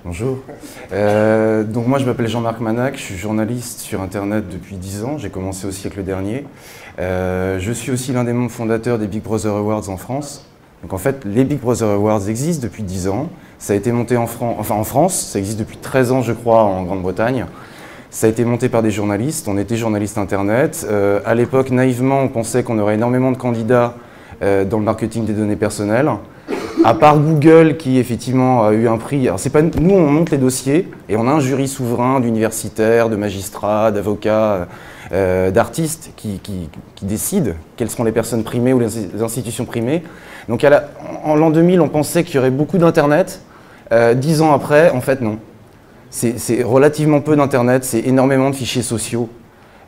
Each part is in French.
Bonjour. Donc moi je m'appelle Jean-Marc Manac, je suis journaliste sur internet depuis 10 ans, j'ai commencé au siècle dernier. Je suis aussi l'un des membres fondateurs des Big Brother Awards en France. Donc en fait les Big Brother Awards existent depuis 10 ans, ça a été monté en France, ça existe depuis 13 ans je crois en Grande-Bretagne. Ça a été monté par des journalistes, on était journalistes internet. À l'époque naïvement on pensait qu'on aurait énormément de candidats dans le marketing des données personnelles. À part Google qui effectivement a eu un prix, alors c'est pas nous, on monte les dossiers et on a un jury souverain d'universitaires, de magistrats, d'avocats, d'artistes qui décident quelles seront les personnes primées ou les institutions primées. Donc en l'an 2000, on pensait qu'il y aurait beaucoup d'internet. 10 ans après, en fait non. C'est relativement peu d'internet, c'est énormément de fichiers sociaux.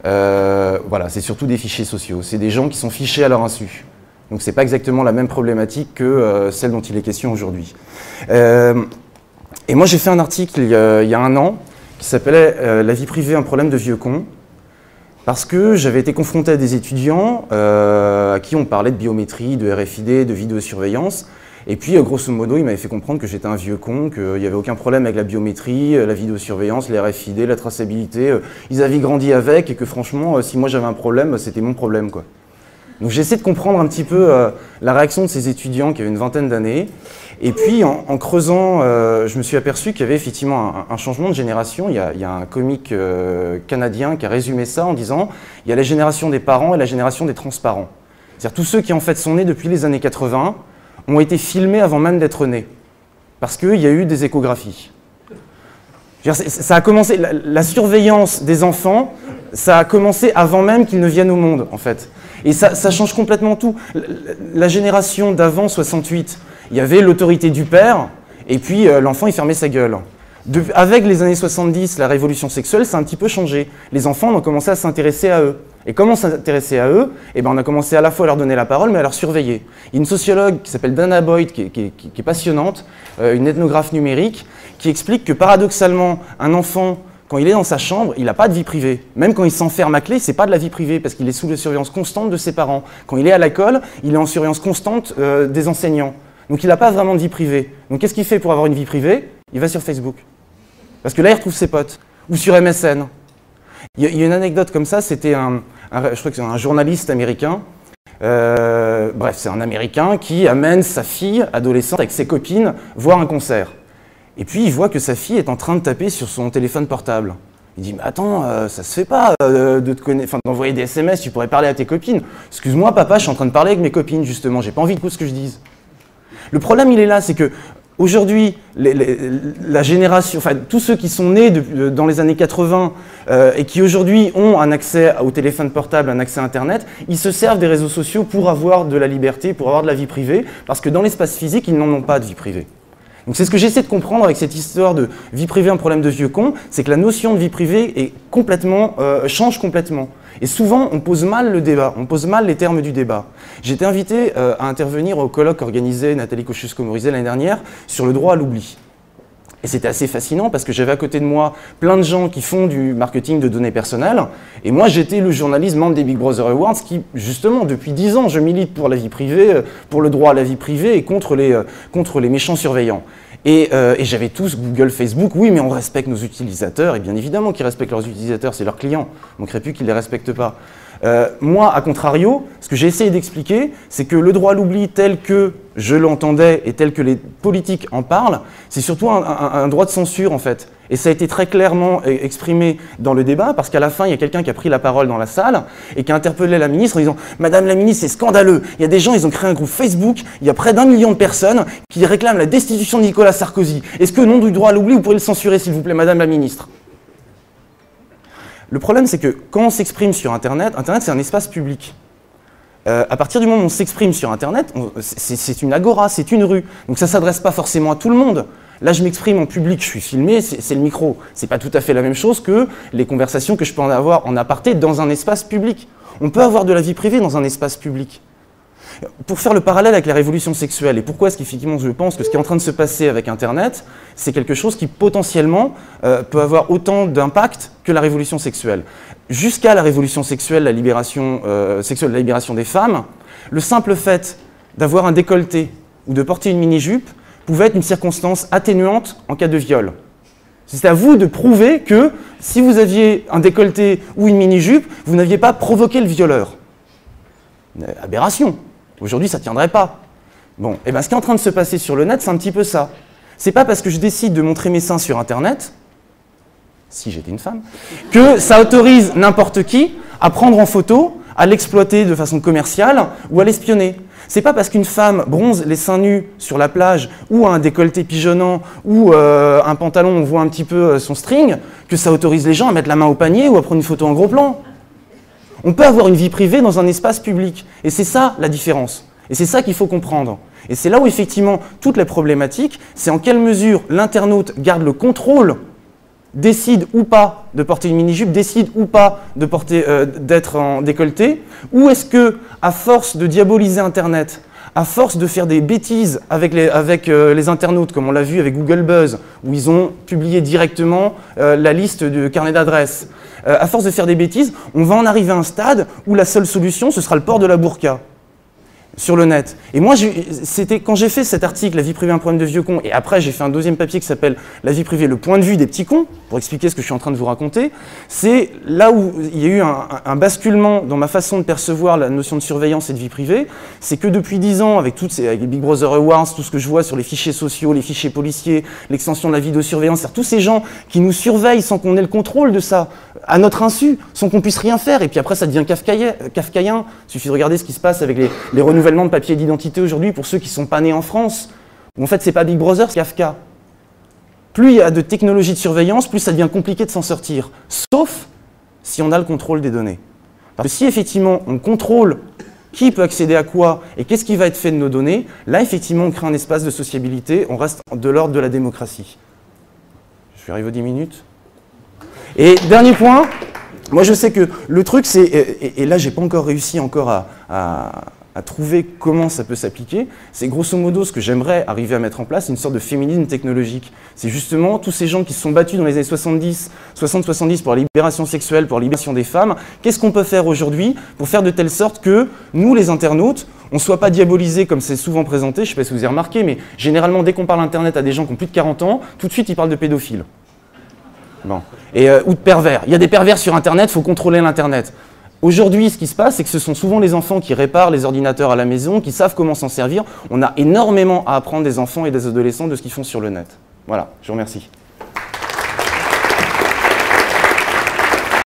Voilà, c'est surtout des fichiers sociaux. C'est des gens qui sont fichés à leur insu. Donc ce n'est pas exactement la même problématique que celle dont il est question aujourd'hui. Et moi j'ai fait un article il y a un an qui s'appelait « La vie privée, un problème de vieux con » parce que j'avais été confronté à des étudiants à qui on parlait de biométrie, de RFID, de vidéosurveillance. Et puis grosso modo, ils m'avaient fait comprendre que j'étais un vieux con, qu'il n'y avait aucun problème avec la biométrie, la vidéosurveillance, les RFID, la traçabilité. Ils avaient grandi avec et que franchement, si moi j'avais un problème, c'était mon problème, quoi. Donc j'ai essayé de comprendre un petit peu la réaction de ces étudiants qui avaient une vingtaine d'années. Et puis en creusant, je me suis aperçu qu'il y avait effectivement un changement de génération. Il y a un comique canadien qui a résumé ça en disant il y a la génération des parents et la génération des transparents. C'est-à-dire tous ceux qui en fait sont nés depuis les années 80 ont été filmés avant même d'être nés. Parce qu'il y a eu des échographies. Ça a commencé, la surveillance des enfants, ça a commencé avant même qu'ils ne viennent au monde, en fait. Et ça change complètement tout. La génération d'avant 68, il y avait l'autorité du père, et puis l'enfant, il fermait sa gueule. Avec les années 70, la révolution sexuelle, ça a un petit peu changé. Les enfants ont commencé à s'intéresser à eux. Et comment s'intéresser à eux? Eh ben, on a commencé à la fois à leur donner la parole, mais à leur surveiller. Il y a une sociologue qui s'appelle Dana Boyd, qui est passionnante, une ethnographe numérique, qui explique que paradoxalement, un enfant, quand il est dans sa chambre, il n'a pas de vie privée. Même quand il s'enferme à clé, ce n'est pas de la vie privée, parce qu'il est sous la surveillance constante de ses parents. Quand il est à l'école, il est en surveillance constante des enseignants. Donc il n'a pas vraiment de vie privée. Donc qu'est-ce qu'il fait pour avoir une vie privée? Il va sur Facebook. Parce que là, il retrouve ses potes. Ou sur MSN. Il y a une anecdote comme ça, c'était je crois que c'est un journaliste américain. Bref, c'est un Américain qui amène sa fille adolescente avec ses copines voir un concert. Et puis il voit que sa fille est en train de taper sur son téléphone portable. Il dit « Mais attends, ça se fait pas d'envoyer des SMS, tu pourrais parler à tes copines. »« Excuse-moi papa, je suis en train de parler avec mes copines justement, j'ai pas envie de ce que je dise. » Le problème il est là, c'est que aujourd'hui, la génération, enfin tous ceux qui sont nés dans les années 80 et qui aujourd'hui ont un accès au téléphone portable, un accès à Internet, ils se servent des réseaux sociaux pour avoir de la liberté, pour avoir de la vie privée, parce que dans l'espace physique, ils n'en ont pas de vie privée. Donc c'est ce que j'essaie de comprendre avec cette histoire de vie privée, un problème de vieux con, c'est que la notion de vie privée change complètement. Et souvent, on pose mal le débat, on pose mal les termes du débat. J'ai été invité à intervenir au colloque organisé Nathalie Kosciusko-Morizet l'année dernière sur le droit à l'oubli. Et c'était assez fascinant parce que j'avais à côté de moi plein de gens qui font du marketing de données personnelles. Et moi, j'étais le journaliste membre des Big Brother Awards qui, justement, depuis 10 ans, je milite pour la vie privée, pour le droit à la vie privée et contre les méchants surveillants. Et j'avais tous Google, Facebook, oui, mais on respecte nos utilisateurs. Et bien évidemment qu'ils respectent leurs utilisateurs, c'est leurs clients. Il ne manquerait plus qu'ils ne les respectent pas. Moi, à contrario, ce que j'ai essayé d'expliquer, c'est que le droit à l'oubli tel que je l'entendais et tel que les politiques en parlent, c'est surtout un droit de censure en fait. Et ça a été très clairement exprimé dans le débat parce qu'à la fin, il y a quelqu'un qui a pris la parole dans la salle et qui a interpellé la ministre en disant « Madame la ministre, c'est scandaleux. Il y a des gens, ils ont créé un groupe Facebook, il y a près d'1 million de personnes qui réclament la destitution de Nicolas Sarkozy. Est-ce que au nom du droit à l'oubli, vous pourriez le censurer s'il vous plaît, Madame la ministre ?» Le problème, c'est que quand on s'exprime sur Internet, Internet c'est un espace public. À partir du moment où on s'exprime sur Internet, c'est une agora, c'est une rue. Donc ça ne s'adresse pas forcément à tout le monde. Là, je m'exprime en public, je suis filmé, c'est le micro. C'est pas tout à fait la même chose que les conversations que je peux en avoir en aparté dans un espace public. On peut avoir de la vie privée dans un espace public. Pour faire le parallèle avec la révolution sexuelle, et pourquoi est-ce qu'effectivement je pense que ce qui est en train de se passer avec Internet, c'est quelque chose qui potentiellement peut avoir autant d'impact que la révolution sexuelle. Jusqu'à la révolution sexuelle, la libération des femmes, le simple fait d'avoir un décolleté ou de porter une mini-jupe pouvait être une circonstance atténuante en cas de viol. C'est à vous de prouver que si vous aviez un décolleté ou une mini-jupe, vous n'aviez pas provoqué le violeur. Aberration. Aujourd'hui, ça ne tiendrait pas. Bon, et bien ce qui est en train de se passer sur le net, c'est un petit peu ça. C'est pas parce que je décide de montrer mes seins sur Internet, si j'étais une femme, que ça autorise n'importe qui à prendre en photo, à l'exploiter de façon commerciale ou à l'espionner. C'est pas parce qu'une femme bronze les seins nus sur la plage ou a un décolleté pigeonnant ou un pantalon où on voit un petit peu son string que ça autorise les gens à mettre la main au panier ou à prendre une photo en gros plan. On peut avoir une vie privée dans un espace public. Et c'est ça la différence. Et c'est ça qu'il faut comprendre. Et c'est là où effectivement toutes les problématiques, c'est en quelle mesure l'internaute garde le contrôle, décide ou pas de porter une mini-jupe, décide ou pas d'être en décolleté, ou est-ce que, à force de diaboliser Internet, à force de faire des bêtises avec les internautes, comme on l'a vu avec Google Buzz, où ils ont publié directement la liste de carnet d'adresses, à force de faire des bêtises, on va en arriver à un stade où la seule solution, ce sera le port de la burqa sur le net. Et moi, c'était quand j'ai fait cet article, La vie privée, un problème de vieux cons, et après j'ai fait un deuxième papier qui s'appelle La vie privée, le point de vue des petits cons, pour expliquer ce que je suis en train de vous raconter, c'est là où il y a eu un basculement dans ma façon de percevoir la notion de surveillance et de vie privée, c'est que depuis 10 ans, avec les Big Brother Awards, tout ce que je vois sur les fichiers sociaux, les fichiers policiers, l'extension de la vidéosurveillance, c'est-à-dire tous ces gens qui nous surveillent sans qu'on ait le contrôle de ça, à notre insu, sans qu'on puisse rien faire, et puis après ça devient kafkaïen. Il suffit de regarder ce qui se passe avec les renouvellements de papier d'identité aujourd'hui pour ceux qui ne sont pas nés en France. Où en fait, c'est pas Big Brother, c'est Kafka. Plus il y a de technologies de surveillance, plus ça devient compliqué de s'en sortir. Sauf si on a le contrôle des données. Parce que si effectivement on contrôle qui peut accéder à quoi et qu'est-ce qui va être fait de nos données, là effectivement on crée un espace de sociabilité, on reste de l'ordre de la démocratie. Je suis arrivé aux 10 minutes. Et dernier point, moi je sais que le truc c'est, et là j'ai pas encore réussi à trouver comment ça peut s'appliquer, c'est grosso modo ce que j'aimerais arriver à mettre en place, une sorte de féminisme technologique. C'est justement tous ces gens qui se sont battus dans les années 60-70 pour la libération sexuelle, pour la libération des femmes, qu'est-ce qu'on peut faire aujourd'hui pour faire de telle sorte que nous, les internautes, on ne soit pas diabolisés comme c'est souvent présenté, je ne sais pas si vous avez remarqué, mais généralement dès qu'on parle Internet à des gens qui ont plus de 40 ans, tout de suite ils parlent de pédophiles. Bon. Ou de pervers. Il y a des pervers sur Internet, il faut contrôler l'Internet. Aujourd'hui, ce qui se passe, c'est que ce sont souvent les enfants qui réparent les ordinateurs à la maison, qui savent comment s'en servir. On a énormément à apprendre des enfants et des adolescents de ce qu'ils font sur le net. Voilà, je vous remercie.